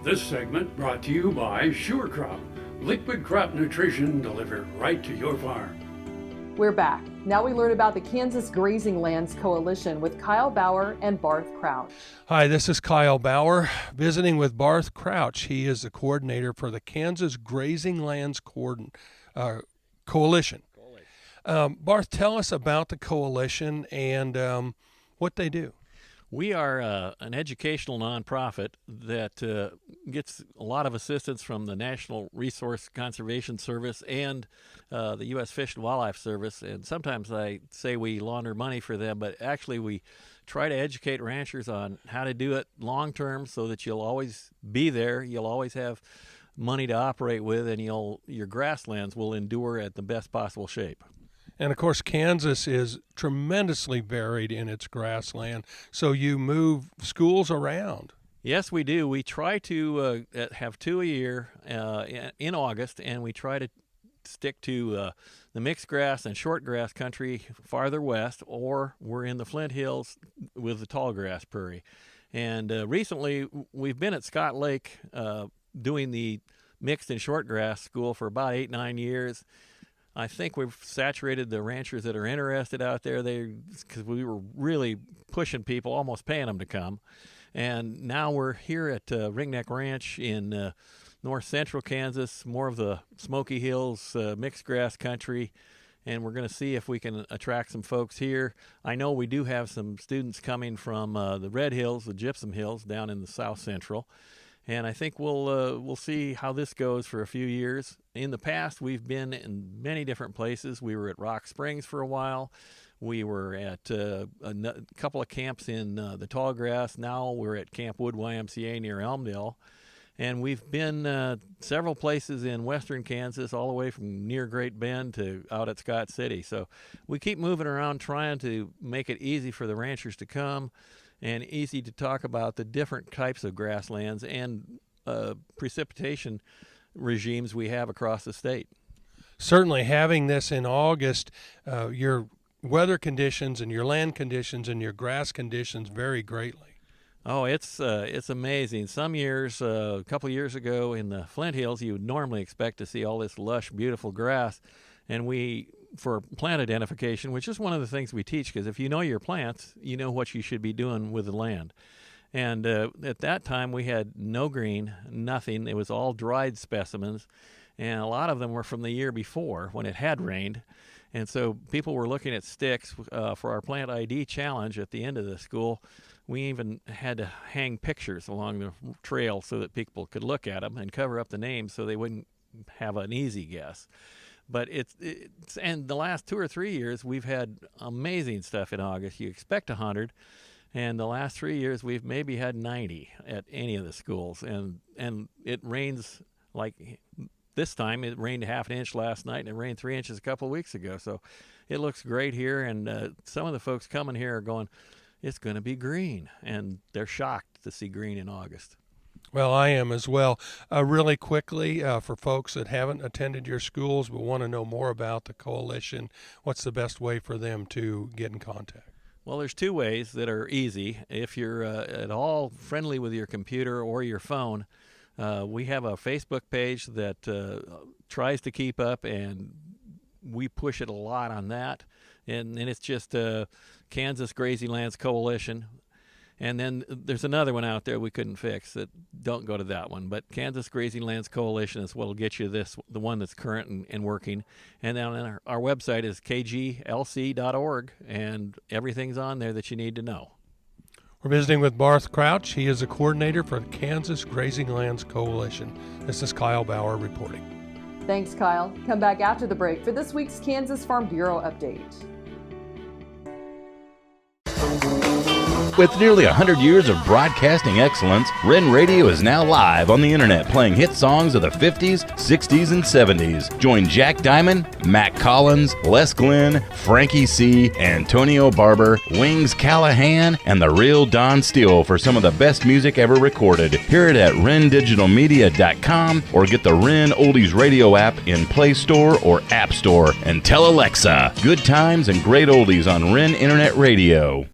This segment brought to you by Sure Crop, liquid crop nutrition delivered right to your farm. We're back. Now we learn about the Kansas Grazing Lands Coalition with Kyle Bauer and Barth Crouch. Hi, this is Kyle Bauer visiting with Barth Crouch. He is the coordinator for the Kansas Grazing Lands Coalition. Barth, tell us about the coalition and what they do. We are an educational nonprofit that gets a lot of assistance from the National Resource Conservation Service and the U.S. Fish and Wildlife Service. And sometimes I say we launder money for them, but actually we try to educate ranchers on how to do it long term so that you'll always be there, you'll always have money to operate with, and your grasslands will endure at the best possible shape. And, of course, Kansas is tremendously varied in its grassland, so you move schools around. Yes, we do. We try to have 2 a year in August, and we try to stick to the mixed grass and short grass country farther west, or we're in the Flint Hills with the tall grass prairie. And recently, we've been at Scott Lake doing the mixed and short grass school for about 8-9 years. I think we've saturated the ranchers that are interested out there. Because we were really pushing people, almost paying them to come. And now we're here at Ringneck Ranch in north central Kansas, more of the Smoky Hills mixed grass country. And we're going to see if we can attract some folks here. I know we do have some students coming from the Red Hills, the Gypsum Hills, down in the south central. And I think we'll see how this goes for a few years. In the past, we've been in many different places. We were at Rock Springs for a while. We were at a couple of camps in the tall grass. Now we're at Camp Wood YMCA near Elmdale. And we've been several places in western Kansas, all the way from near Great Bend to out at Scott City. So we keep moving around trying to make it easy for the ranchers to come, and easy to talk about the different types of grasslands and precipitation regimes we have across the state. Certainly, having this in August, your weather conditions and your land conditions and your grass conditions vary greatly. Oh, it's amazing. Some years, a couple of years ago in the Flint Hills, you would normally expect to see all this lush, beautiful grass, and for plant identification, which is one of the things we teach, because if you know your plants, you know what you should be doing with the land. And at that time, we had no green, nothing. It was all dried specimens, and a lot of them were from the year before when it had rained. And so people were looking at sticks for our plant ID challenge at the end of the school. We even had to hang pictures along the trail so that people could look at them and cover up the names so they wouldn't have an easy guess. But and the last 2 or 3 years, we've had amazing stuff in August. You expect 100, and the last 3 years, we've maybe had 90 at any of the schools. And it rains like this time. It rained ½ inch last night, and it rained 3 inches a couple of weeks ago. So it looks great here, and some of the folks coming here are going, it's going to be green, and they're shocked to see green in August. Well, I am as well. Really quickly, for folks that haven't attended your schools but want to know more about the coalition, what's the best way for them to get in contact? Well, there's 2 ways that are easy. If you're at all friendly with your computer or your phone, we have a Facebook page that tries to keep up, and we push it a lot on that. And it's just Kansas Grazing Lands Coalition. And then there's another one out there we couldn't fix. Don't go to that one. But Kansas Grazing Lands Coalition is what will get you the one that's current and working. And then our website is kglc.org, and everything's on there that you need to know. We're visiting with Barth Crouch. He is the coordinator for the Kansas Grazing Lands Coalition. This is Kyle Bauer reporting. Thanks, Kyle. Come back after the break for this week's Kansas Farm Bureau update. With nearly 100 years of broadcasting excellence, Ren Radio is now live on the internet playing hit songs of the 50s, 60s, and 70s. Join Jack Diamond, Mac Collins, Les Glenn, Frankie C., Antonio Barber, Wings Callahan, and the real Don Steele for some of the best music ever recorded. Hear it at rendigitalmedia.com or get the Ren Oldies Radio app in Play Store or App Store. And tell Alexa, good times and great oldies on Ren Internet Radio.